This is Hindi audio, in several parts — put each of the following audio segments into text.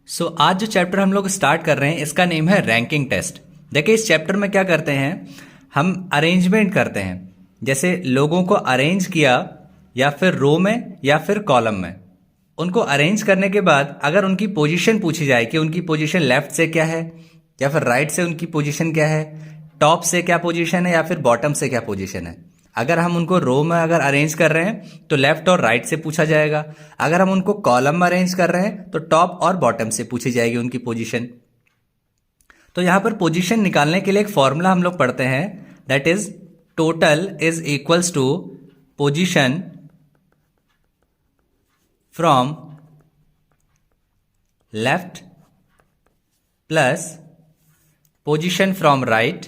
आज जो चैप्टर हम लोग स्टार्ट कर रहे हैं इसका नेम है रैंकिंग टेस्ट। देखिए इस चैप्टर में क्या करते हैं, हम अरेंजमेंट करते हैं। जैसे लोगों को अरेंज किया या फिर रो में या फिर कॉलम में। उनको अरेंज करने के बाद अगर उनकी पोजीशन पूछी जाए कि उनकी पोजीशन लेफ्ट से क्या है या फिर राइट से उनकी पोजीशन क्या है, टॉप से क्या पोजीशन है या फिर बॉटम से क्या पोजीशन है। अगर हम उनको रो में अगर अरेंज कर रहे हैं तो लेफ्ट और राइट से पूछा जाएगा। अगर हम उनको कॉलम में अरेंज कर रहे हैं तो टॉप और बॉटम से पूछी जाएगी उनकी पोजीशन। तो यहां पर पोजीशन निकालने के लिए एक फॉर्मूला हम लोग पढ़ते हैं, that is total is equals to position from left plus position from right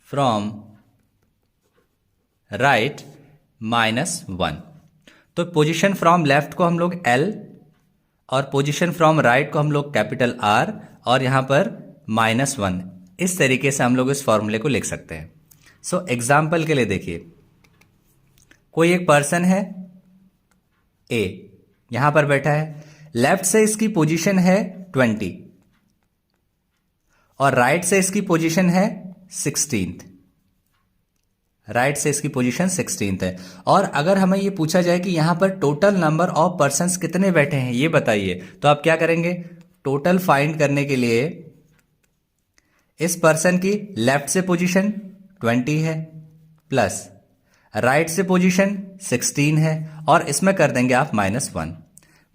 from right -1। तो पोजीशन फ्रॉम लेफ्ट को हम लोग L और पोजीशन फ्रॉम राइट को हम लोग कैपिटल R और यहां पर -1, इस तरीके से हम लोग इस फॉर्मूले को लिख सकते हैं। एग्जाम्पल के लिए देखिए, कोई एक पर्सन है A, यहां पर बैठा है, लेफ्ट से इसकी पोजीशन है 20 और राइट से इसकी पोजीशन है 16th। राइट से इसकी पोजीशन 16th है। और अगर हमें ये पूछा जाए कि यहां पर टोटल नंबर ऑफ पर्सन्स कितने बैठे हैं ये बताइए, तो आप क्या करेंगे, टोटल फाइंड करने के लिए इस पर्सन की लेफ्ट से पोजीशन 20 है प्लस राइट से पोजीशन 16 है और इसमें कर देंगे आप -1।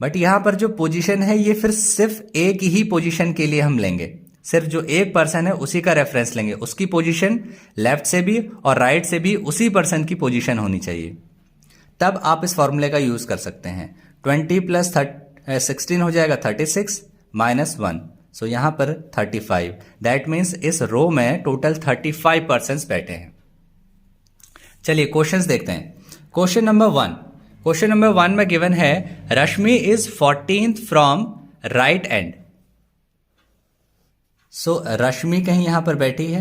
बट यहां पर जो पोजीशन है ये फिर सिर्फ एक ही पोजीशन के लिए हम लेंगे, सिर्फ जो एक पर्सन है उसी का रेफरेंस लेंगे, उसकी पोजीशन लेफ्ट से भी और राइट से भी उसी पर्सन की पोजीशन होनी चाहिए। तब आप इस फॉर्मूले का यूज कर सकते हैं। 20 प्लस 16 हो जाएगा 36 -1, सो यहां पर 35। दैट मीन्स इस रो में टोटल 35 पर्सन्स बैठे हैं। चलिए क्वेश्चंस देखते हैं। क्वेश्चन नंबर 1 में गिवन है Rashmi is 14th from right end. Rashmi कहीं यहां पर बैठी है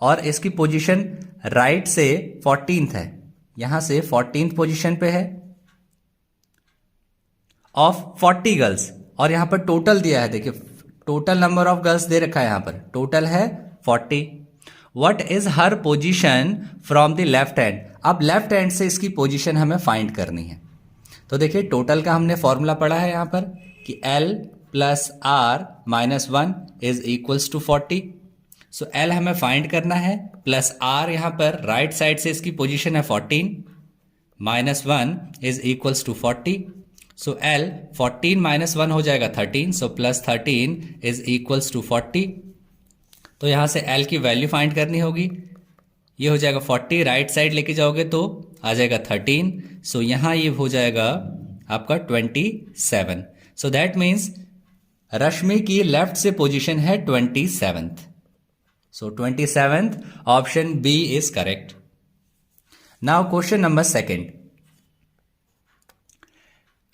और इसकी पोजीशन राइट से 14th है, यहां से 14th पोजीशन पे है ऑफ 40 गर्ल्स। और यहां पर टोटल दिया है, देखिए total number of girls they रखा है, यहां पर टोटल है 40। What is her position from the left hand. अब लेफ्ट हैंड से इसकी पोजीशन हमें फाइंड करनी है। तो देखिए टोटल का हमने फॉर्मूला पढ़ा है यहां पर कि L plus R -1 is equals to 40। L हमें फाइंड करना है प्लस R, यहां पर राइट साइड से इसकी पोजीशन है 14 -1 इज इक्वल्स टू 40। L 14 -1 हो जाएगा 13, प्लस 13 इज इक्वल्स टू 40। तो यहां से L की वैल्यू फाइंड करनी होगी, ये हो जाएगा 40, राइट साइड लेके जाओगे तो आ जाएगा 13, यहां ये हो जाएगा आपका 27। दैट मीन्स रश्मि की लेफ्ट से पोजीशन है 27th। 27th option B is correct. Now question number 2।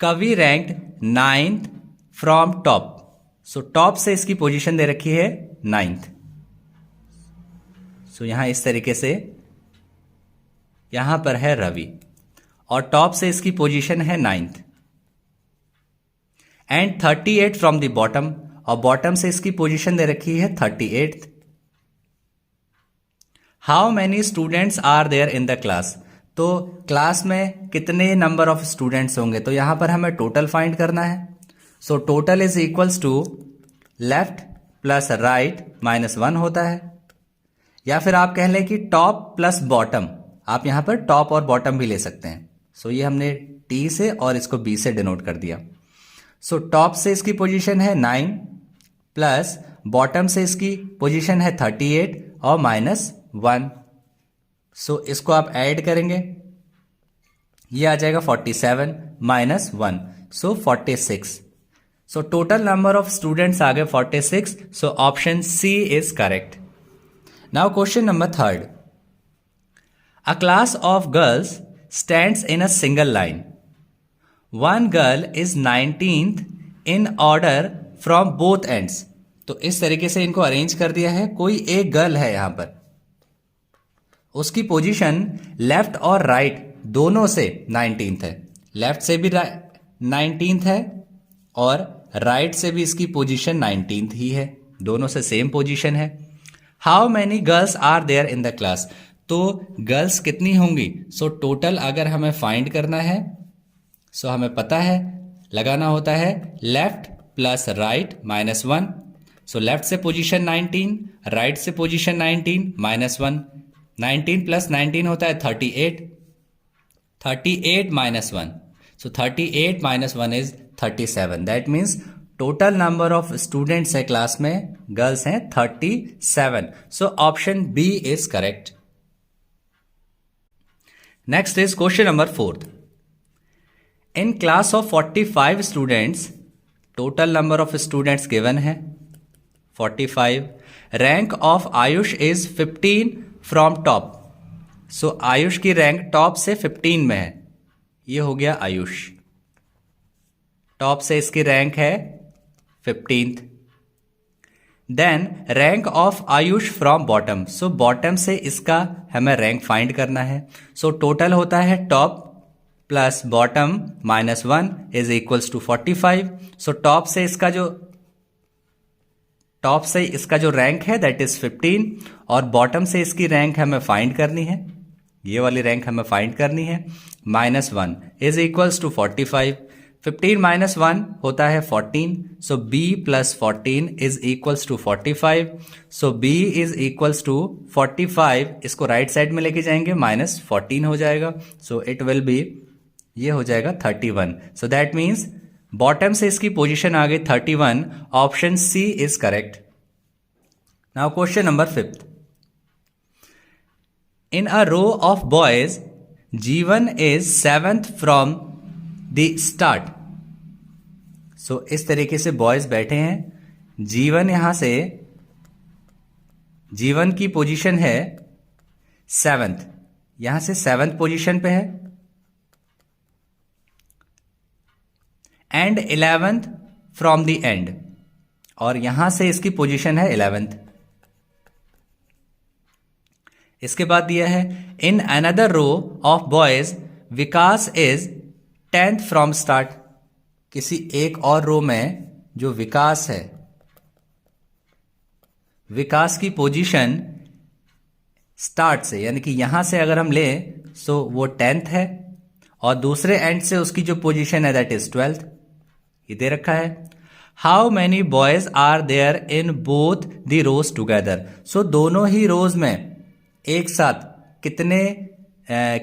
Kavi ranked 9th from top. Top से इसकी पोजीशन दे रखी है 9th। यहां इस तरीके से यहां पर है रवि और टॉप से इसकी पोजीशन है 9th and 38 from the bottom, और बॉटम से इसकी पोजीशन दे रखी है 38th। How many students are there in the class. तो क्लास में कितने नंबर ऑफ स्टूडेंट्स होंगे, तो यहां पर हमें टोटल फाइंड करना है। Total is equals to left plus right -1 होता है, या फिर आप कह लें कि टॉप प्लस बॉटम, आप यहां पर टॉप और बॉटम भी ले सकते हैं। ये हमने T से और इसको B से डिनोट कर दिया। टॉप से इसकी पोजीशन है 9 प्लस बॉटम से इसकी पोजीशन है 38 और -1। इसको आप ऐड करेंगे, ये आ जाएगा 47 -1, 46। टोटल नंबर ऑफ स्टूडेंट्स आ गए 46। Option C is correct. Now question number 3। A class of girls stands in a single line. One girl is 19th in order from both ends. तो इस तरीके से इनको अरेंज कर दिया है। कोई एक गर्ल है यहां पर, उसकी पोजीशन लेफ्ट और राइट दोनों से 19th है, लेफ्ट से भी 19th है और राइट से भी इसकी पोजीशन 19th ही है, दोनों से सेम पोजीशन है। How many girls are there in the class, तो गर्ल्स कितनी होंगी? सो टोटल अगर हमें फाइंड करना है, सो हमें पता है लगाना होता है left plus right -1। So left से पोजीशन 19, राइट से पोजीशन 19 -1, 19 प्लस 19 होता है 38, 38 -1, so 38 -1 is 37। That means total number of students है क्लास में, गर्ल्स हैं 37। So option B is correct. Next is question number 4। In class of 45 students, total number of students given है 45, rank of Ayush is 15 from top. So Ayush की रैंक टॉप से 15 में है, ये हो गया आयुष, टॉप से इसकी रैंक है 15th। Then rank of Ayush from bottom, so bottom से इसका हमें रैंक फाइंड करना है। सो टोटल होता है top plus bottom -1 is equals to 45। So top से इसका जो रैंक है दैट इज 15 और बॉटम से इसकी रैंक हमें फाइंड करनी है, ये वाली रैंक हमें फाइंड करनी है, -1 इज इक्वल्स टू 45। 15 -1 होता है 14, so b plus 14 is equals to 45। So b is equals to 45, इसको राइट साइड में लेके जाएंगे -14 हो जाएगा, सो इट विल बी, ये हो जाएगा 31। सो दैट मीन्स बॉटम से इसकी पोजीशन आ गई 31, option C is correct. Now question number 5। In a row of boys G1 is 7th from the start. So इस तरीके से बॉयज बैठे हैं, G1 यहां से, G1 की पोजीशन है 7th, यहां से 7th पोजीशन पे है, and 11th from the end, और यहां से इसकी पोजीशन है 11th। इसके बाद दिया है in another row of boys Vikas is 10th from start. किसी एक और रो में जो विकास है, विकास की पोजीशन स्टार्ट से, यानी कि यहां से अगर हम लें सो वो 10th है, और दूसरे एंड से उसकी जो पोजीशन है दैट इज 12th, ये दे रखा है। How many boys are there in both the rows together, so दोनों ही रोज में एक साथ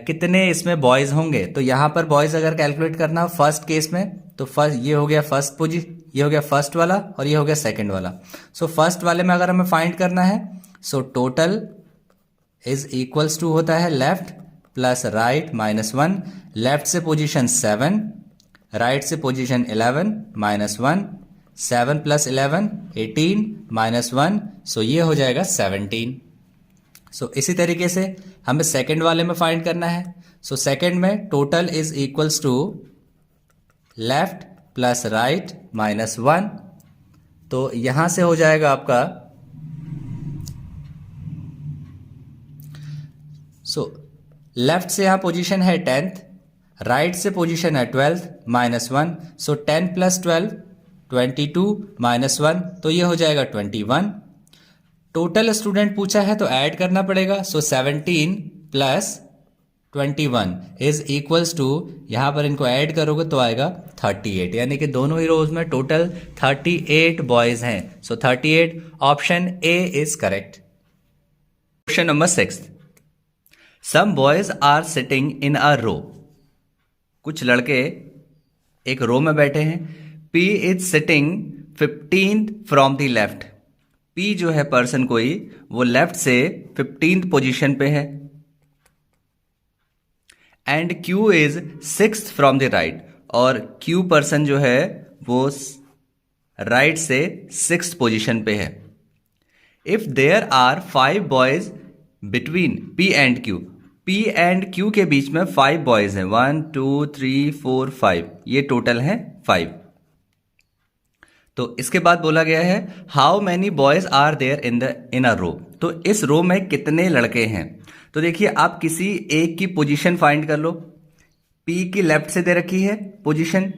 कितने इसमें बॉयज होंगे? तो यहां पर बॉयज अगर कैलकुलेट करना फर्स्ट केस में, तो फर्स्ट ये हो गया फर्स्ट पोजीशन, ये हो गया फर्स्ट वाला और ये हो गया सेकंड वाला। सो फर्स्ट वाले में अगर हमें फाइंड करना है, so total is equals to होता है लेफ्ट प्लस राइट -1, लेफ्ट से पोजीशन 7, राइट से पोजीशन 11 -1, 7 प्लस 11 18 -1, सो ये हो जाएगा 17। सो इसी तरीके से हमें सेकंड वाले में फाइंड करना है। सो सेकंड में total is equals to left plus right -1, तो यहां से हो जाएगा आपका, सो लेफ्ट से यहां पोजीशन है 10th, राइट से पोजीशन है 12th -1, सो 10 प्लस 12 22 -1, तो ये हो जाएगा 21। टोटल स्टूडेंट पूछा है तो ऐड करना पड़ेगा, सो 17 प्लस 21 इज इक्वल्स टू, यहां पर इनको ऐड करोगे तो आएगा 38, यानी कि दोनों ही रोज में टोटल 38 बॉयज हैं। So 38, option A is correct. Question number 6। Some boys are sitting in a row, कुछ लड़के एक रो में बैठे हैं। P is sitting 15th from the left, P जो है पर्सन कोई, वो लेफ्ट से 15th पोजीशन पे है, and Q is 6th from the right, और Q पर्सन जो है वो राइट से 6th पोजीशन पे है। If there are 5 boys between P and Q, P and Q के बीच में 5 बॉयज हैं, 1 2 3 4 5, ये टोटल है 5। तो इसके बाद बोला गया है how many boys are there in a row, तो इस रो में कितने लड़के हैं? तो देखिए आप किसी एक की पोजीशन फाइंड कर लो, पी की लेफ्ट से दे रखी है पोजीशन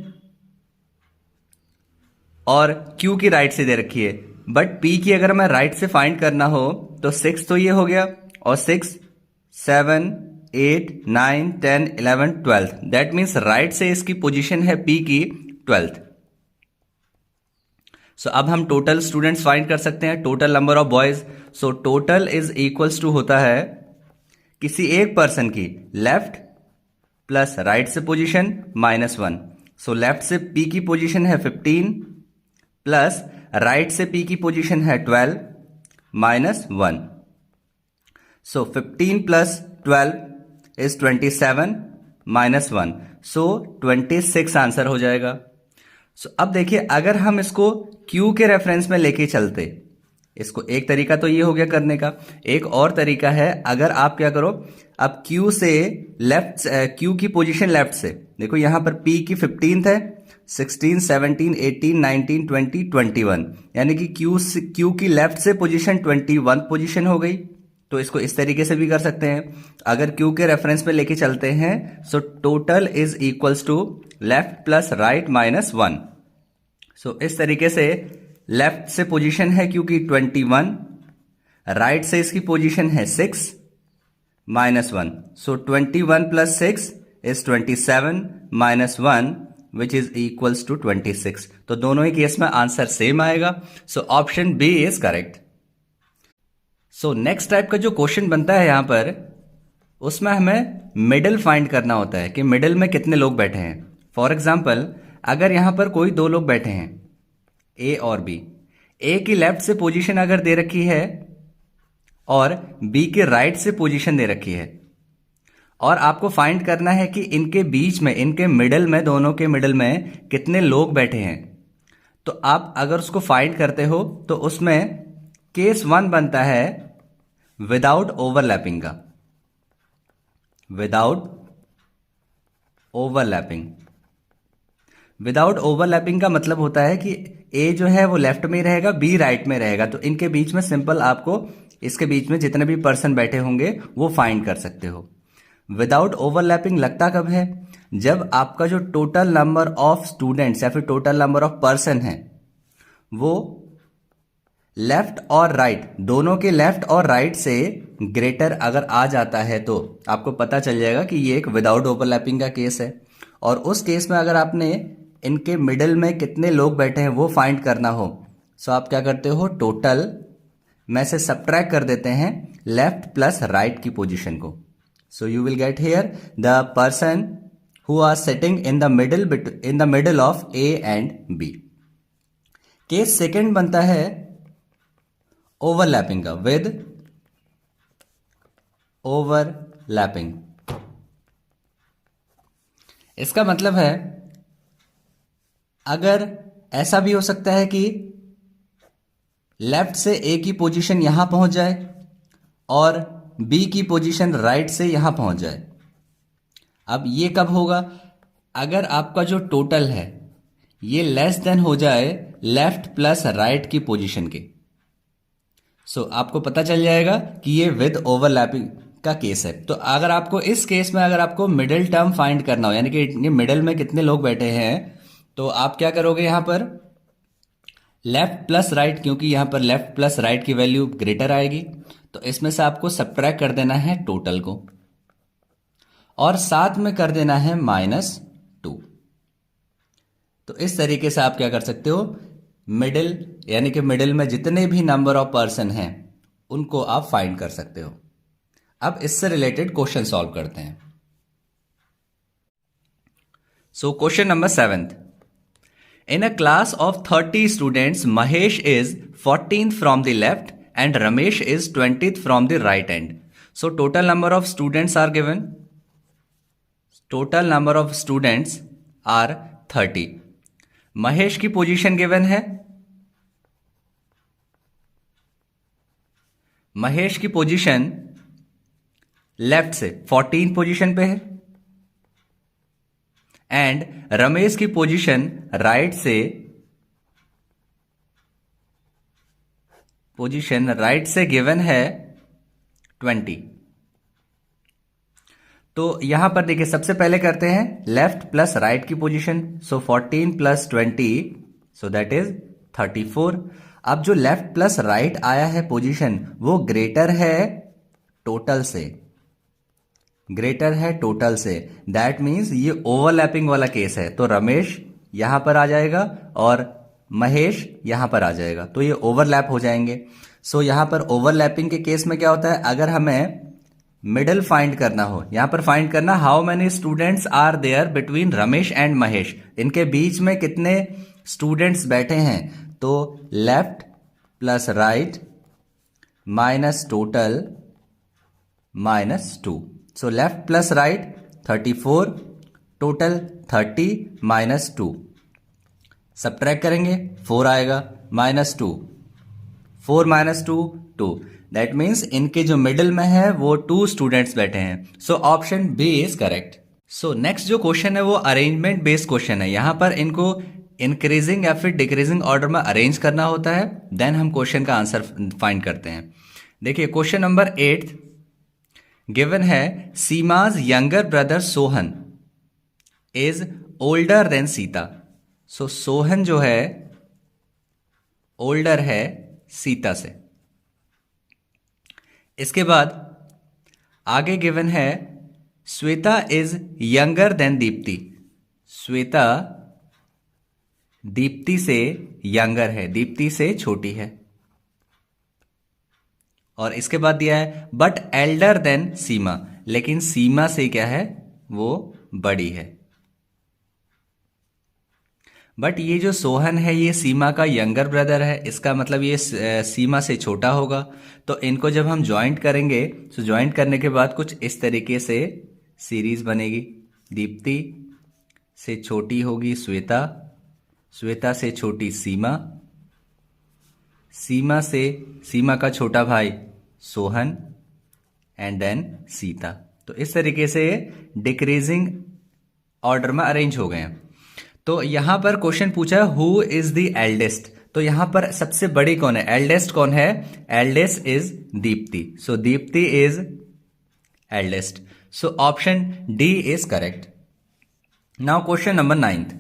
और क्यू की राइट से दे रखी है, बट पी की अगर मैं राइट से फाइंड करना हो तो 6 तो ये हो गया, और 6 7 8 9 10 11 12, दैट मीन्स राइट से इसकी पोजीशन है पी की 12th। सो अब हम टोटल स्टूडेंट्स फाइंड कर सकते हैं, total number of boys. So total is equals to होता है किसी एक पर्सन की लेफ्ट प्लस राइट से पोजीशन -1। सो लेफ्ट से पी की पोजीशन है 15 प्लस राइट से पी की पोजीशन है 12 -1। So 15 plus 12 is 27 -1, so 26 answer हो जाएगा। सो अब देखिए, अगर हम इसको Q के रेफरेंस में लेके चलते, इसको एक तरीका तो ये हो गया करने का, एक और तरीका है, अगर आप क्या करो, अब Q से लेफ्ट, Q की पोजीशन लेफ्ट से देखो, यहां पर P की 15th है, 16 17 18 19 20 21, यानी कि Q की लेफ्ट से पोजीशन 21 पोजीशन हो गई। तो इसको इस तरीके से भी कर सकते हैं, अगर Q के रेफरेंस में लेके चलते हैं, so total is equals to left plus right -1। So इस तरीके से लेफ्ट से पोजीशन है Q की 21, राइट से इसकी पोजीशन है 6 -1, so 21 plus 6 is 27 -1 which is equals to 26। तो दोनों ही केस में आंसर सेम आएगा। So option B is correct. So next type का जो क्वेश्चन बनता है यहां पर, उसमें हमें मिडिल फाइंड करना होता है कि मिडिल में कितने लोग बैठे हैं। फॉर एग्जाम्पल, अगर यहां पर कोई दो लोग बैठे हैं, ए और बी, ए की लेफ्ट से पोजीशन अगर दे रखी है और बी के राइट से पोजीशन दे रखी है, और आपको फाइंड करना है कि इनके बीच में, इनके मिडिल में, दोनों के मिडिल में कितने लोग बैठे हैं, तो आप अगर उसको फाइंड करते हो तो उसमें केस 1 बनता है विदाउट ओवरलैपिंग का, विदाउट ओवरलैपिंग। विदाउट ओवरलैपिंग का मतलब होता है कि ए जो है वो लेफ्ट में रहेगा, बी राइट में रहेगा, तो इनके बीच में सिंपल आपको इसके बीच में जितने भी पर्सन बैठे होंगे वो फाइंड कर सकते हो। विदाउट ओवरलैपिंग लगता कब है? जब आपका जो टोटल नंबर ऑफ स्टूडेंट्स या फिर टोटल नंबर ऑफ पर्सन है वो लेफ्ट और राइट, दोनों के लेफ्ट और राइट से ग्रेटर अगर आ जाता है तो आपको पता चल जाएगा कि ये एक विदाउट ओवरलैपिंग का केस है। और उस केस में अगर आपने इनके मिडिल में कितने लोग बैठे हैं वो फाइंड करना हो, सो आप क्या करते हो, टोटल में से सब्ट्रैक्ट कर देते हैं लेफ्ट प्लस राइट की पोजीशन को। So you will get here the person who are sitting in the middle of A and B. Case second बनता है ओवरलैपिंग का, विद ओवरलैपिंग। इसका मतलब है अगर ऐसा भी हो सकता है कि लेफ्ट से ए की पोजीशन यहां पहुंच जाए और बी की पोजीशन राइट से यहां पहुंच जाए। अब ये कब होगा? अगर आपका जो टोटल है ये लेस देन हो जाए लेफ्ट प्लस राइट की पोजीशन के। सो आपको पता चल जाएगा कि ये विद ओवरलैपिंग का केस है। तो अगर आपको इस केस में अगर आपको मिडिल टर्म फाइंड करना हो, यानी कि मिडिल में कितने लोग बैठे हैं, तो आप क्या करोगे, यहां पर लेफ्ट प्लस राइट, क्योंकि यहां पर लेफ्ट प्लस राइट की वैल्यू ग्रेटर आएगी, तो इसमें से आपको सब्ट्रैक्ट कर देना है टोटल को और साथ में कर देना है -2। तो इस तरीके से आप क्या कर सकते हो, मिडिल, यानी कि मिडिल में जितने भी नंबर ऑफ पर्सन हैं उनको आप फाइंड कर सकते हो। अब इससे रिलेटेड क्वेश्चन सॉल्व करते हैं। So question number 7, in a class of 30 students Mahesh is 14th from the left end Ramesh is 20th from the right end. So total number of students are given, total number of students are 30। Mahesh की पोजीशन गिवन है, महेश की पोजीशन लेफ्ट से 14 पोजीशन पे है एंड रमेश की पोजीशन राइट से गिवन है 20। तो यहां पर देखिए सबसे पहले करते हैं लेफ्ट प्लस राइट की position. So 14 plus 20 so that is 34। अब जो लेफ्ट प्लस राइट आया है पोजीशन वो ग्रेटर है टोटल से, ग्रेटर है टोटल से। दैट मीन्स ये ओवरलैपिंग वाला केस है। तो रमेश यहां पर आ जाएगा और महेश यहां पर आ जाएगा, तो ये ओवरलैप हो जाएंगे। सो यहां पर ओवरलैपिंग के केस में क्या होता है, अगर हमें मिडल फाइंड करना हो, यहां पर फाइंड करना how many students are there between Ramesh and Mahesh, इनके बीच में कितने स्टूडेंट्स बैठे हैं। तो left plus right minus total minus 2। So left plus right 34, total 30 minus 2। Subtract करेंगे 4 आएगा माइनस 2, 4 माइनस 2 2। दैट मीन्स इनके जो मिडिल में है वो 2 स्टूडेंट्स बैठे हैं। So option B is correct. So next जो क्वेश्चन है वो अरेंजमेंट बेस्ड क्वेश्चन है। यहां पर इनको इंक्रीजिंग या फिर डिक्रीजिंग ऑर्डर में अरेंज करना होता है, देन हम क्वेश्चन का आंसर फाइंड करते हैं। देखिए क्वेश्चन नंबर 8 गिवन है Seema's younger brother Sohan is older than Sita. So Sohan जो है ओल्डर है सीता से। इसके बाद आगे गिवन है Shweta is younger than Deepti. Shweta Deepti से यंगर है, दीप्ति से छोटी है। और इसके बाद दिया है बट एल्डर देन सीमा, लेकिन सीमा से क्या है वो बड़ी है। बट ये जो सोहन है ये सीमा का यंगर ब्रदर है, इसका मतलब ये सीमा से छोटा होगा। तो इनको जब हम ज्वाइंट करेंगे तो ज्वाइंट करने के बाद कुछ इस तरीके से सीरीज बनेगी। दीप्ति से छोटी होगी श्वेता, श्वेता से छोटी सीमा, सीमा से सीमा का छोटा भाई सोहन एंड देन सीता। तो इस तरीके से डिक्रीजिंग ऑर्डर में अरेंज हो गए हैं। तो यहां पर क्वेश्चन पूछा है हु इज द एल्डेस्ट, तो यहां पर सबसे बड़ी कौन है, एल्डेस्ट कौन है, eldest is Deepti. So Deepti is eldest. So option D is correct. Now question number 9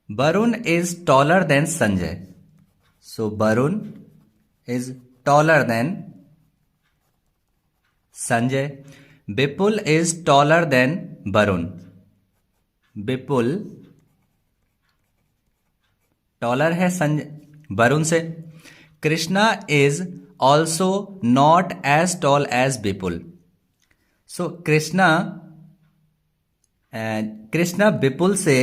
Varun is taller than Sanjay. So Varun is taller than Sanjay. Vipul is taller than Varun. Vipul taller है वरुण से। Krishna is also not as tall as Vipul. So Krishna Vipul से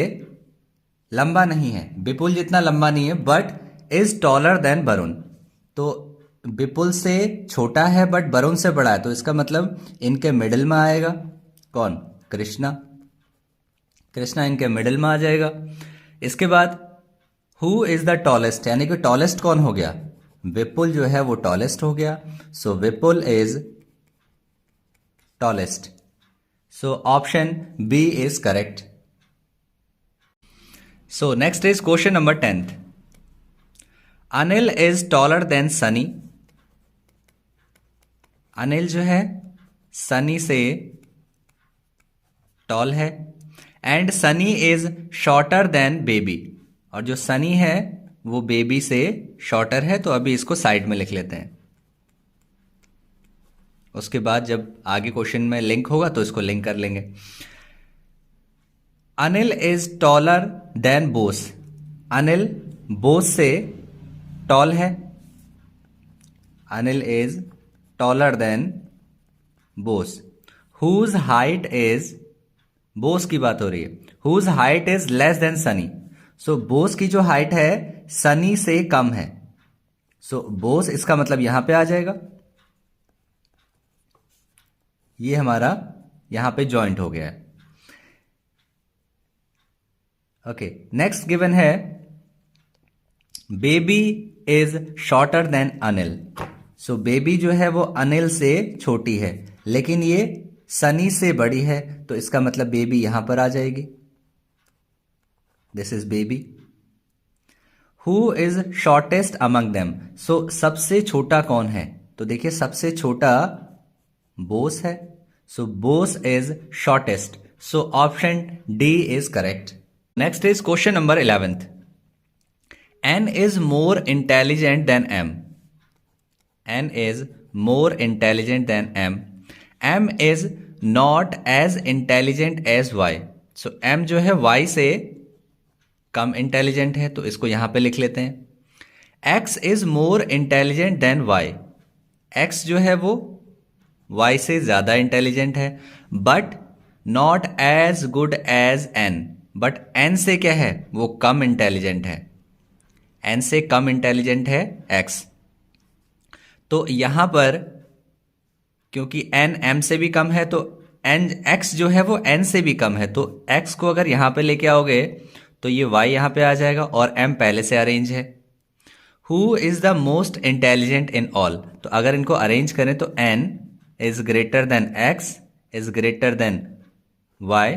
लंबा नहीं है, विपुल जितना लंबा नहीं है, but is taller than Varun. तो विपुल से छोटा है बट वरुण से बड़ा है, तो इसका मतलब इनके मिडिल में आएगा कौन, कृष्णा। कृष्णा इनके मिडिल में आ जाएगा। इसके बाद हु इज द टॉलेस्ट, यानी कि टॉलेस्ट कौन हो गया, विपुल जो है वो टॉलेस्ट हो गया। So Vipul is tallest. So option B is correct. So next is question number 10 Anil is taller than Sunny. Anil जो है सनी से टॉल है and Sunny is shorter than Baby, और जो सनी है वो बेबी से शॉर्टर है। तो अभी इसको साइड में लिख लेते हैं, उसके बाद जब आगे क्वेश्चन में लिंक होगा तो इसको लिंक कर लेंगे। Anil is taller than Bose. Anil Bose से टॉल है। Anil is taller than Bose. Whose height is, Bose की बात हो रही है, whose height is less than Sunny. So Bose की जो हाइट है सनी से कम है। सो बोस इसका मतलब यहां पे आ जाएगा, ये हमारा यहां पे जॉइंट हो गया है। ओके, नेक्स्ट गिवन है baby is shorter then Anil. So baby जो है वो अनिल से छोटी है, लेकिन ये सनी से बड़ी है, तो इसका मतलब बेबी यहां पर आ जाएगी। This is Baby. Who is shortest among them. So सबसे छोटा कौन है, तो देखिए सबसे छोटा बोस है। So Bose is shortest. So option D is correct. Next is question number 11th. N is more intelligent than M. N is more intelligent than M. M is not as intelligent as Y. So M जो है Y से कम इंटेलिजेंट है, तो इसको यहां पे लिख लेते हैं. X is more intelligent than Y. X जो है वो Y से ज्यादा इंटेलिजेंट है, but not as good as N. But N से क्या है, वो कम इंटेलिजेंट है. N से कम इंटेलिजेंट है X. तो यहां पर क्योंकि N M से भी कम है, तो X जो है वो N से भी कम है, तो X को अगर यहां पे लेके आओगे तो ये Y यहां पे आ जाएगा और M पहले से अरेंज है. Who is the most intelligent in all. तो अगर इनको अरेंज करें तो N is greater than X is greater than Y,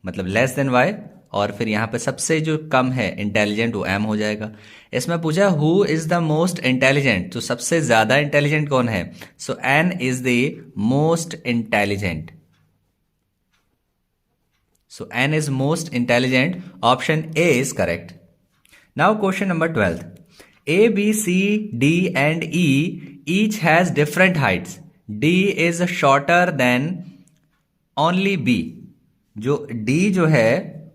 मतलब लेस देन Y, और फिर यहां पे सबसे जो कम है इंटेलिजेंट वो M हो जाएगा. इसमें पूछा who is the most intelligent, तो सबसे ज्यादा इंटेलिजेंट कौन है. सो N is the most intelligent. So N is most intelligent. Option A is correct. Now question number 12. A, B, C, D and E each has different heights. D is shorter than only B. जो D जो है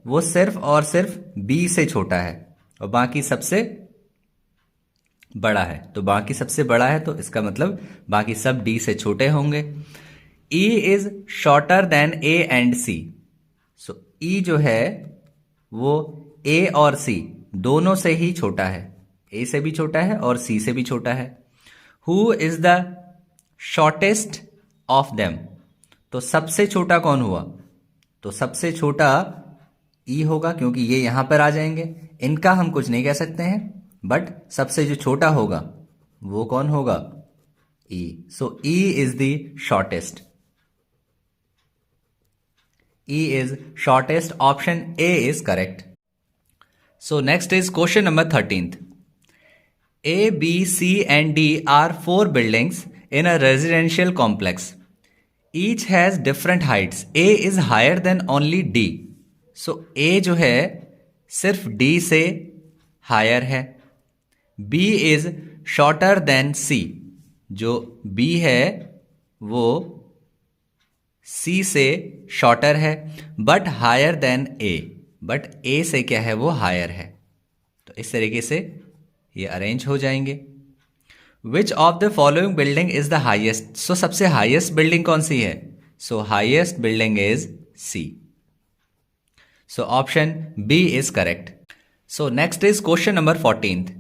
वो सिर्फ और सिर्फ B से छोटा है और बाकी सबसे बड़ा है. तो बाकी सबसे बड़ा है तो इसका मतलब बाकी सब D से छोटे होंगे. E is shorter than A and C. So E जो है वो A और C दोनों से ही छोटा है. A से भी छोटा है और C से भी छोटा है. Who is the shortest of them? तो सबसे छोटा कौन हुआ, तो सबसे छोटा E होगा क्योंकि ये यहां पर आ जाएंगे. इनका हम कुछ नहीं कह सकते हैं, बट सबसे जो छोटा होगा वो कौन होगा, E. So E is the shortest. E is shortest. Option A is correct. So next is question number 13th. A, B, C and D are 4 buildings in a residential complex. Each has different heights. A is higher than only D. So A जो है सिर्फ D से हायर है. B is shorter than C. जो B है वो C से शॉर्टर है, but higher than A. But A से क्या है, वो हायर है. तो इस तरीके से ये अरेंज हो जाएंगे. Which of the following building is the highest. So सबसे हाइएस्ट बिल्डिंग कौन सी है, so highest building is C. So option B is correct. So next is question number 14th.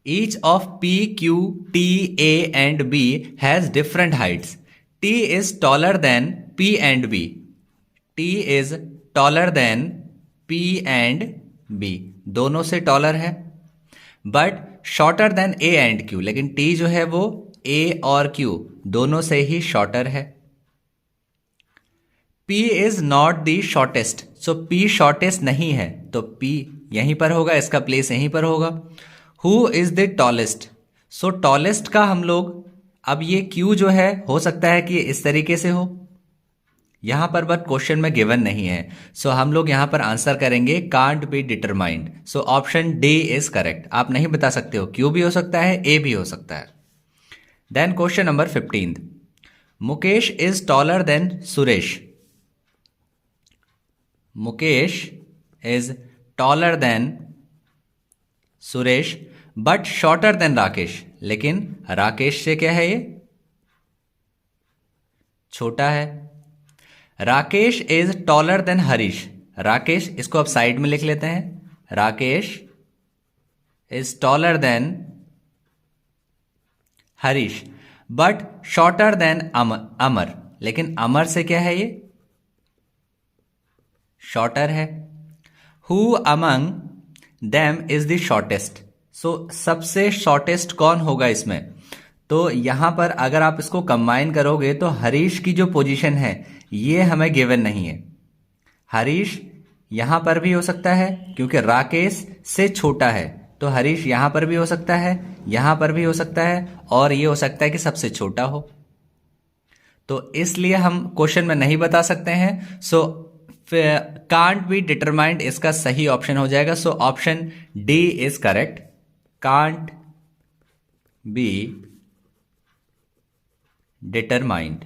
Each of P, Q, T, A and B has different heights. T is taller than P and B. T is taller than P and B. दोनों से टॉलर है, but shorter then A and Q. लेकिन T जो है वो A और Q दोनों से ही शॉर्टर है. P is not the shortest. So P shortest नहीं है, तो P यहीं पर होगा, इसका प्लेस यहीं पर होगा. Who is the tallest? So tallest का हम लोग, अब ये Q जो है हो सकता है कि इस तरीके से हो, यहां पर बट क्वेश्चन में गिवन नहीं है. सो हम लोग यहां पर आंसर करेंगे can't be determined. So option D is correct. आप नहीं बता सकते हो, Q भी हो सकता है, A भी हो सकता है. Then question number 15. Mukesh is taller than Suresh. Mukesh is taller than Suresh but shorter than Rakesh. लेकिन राकेश से क्या है, ये छोटा है. Rakesh is taller than Harish. Rakesh, इसको आप साइड में लिख लेते हैं. Rakesh is taller than Harish but shorter than Amar. लेकिन अमर से क्या है, ये शॉर्टर है. Who among them is the shortest. So सबसे शॉर्टेस्ट कौन होगा इसमें, तो यहां पर अगर आप इसको कंबाइन करोगे तो हरीश की जो पोजीशन है ये हमें गिवन नहीं है. हरीश यहां पर भी हो सकता है क्योंकि राकेश से छोटा है, तो हरीश यहां पर भी हो सकता है, यहां पर भी हो सकता है, और ये हो सकता है कि सबसे छोटा हो. तो इसलिए हम क्वेश्चन में नहीं बता सकते हैं। सो कांट बी डिटरमाइंड इसका सही ऑप्शन हो जाएगा। सो option D is correct, can't be determined.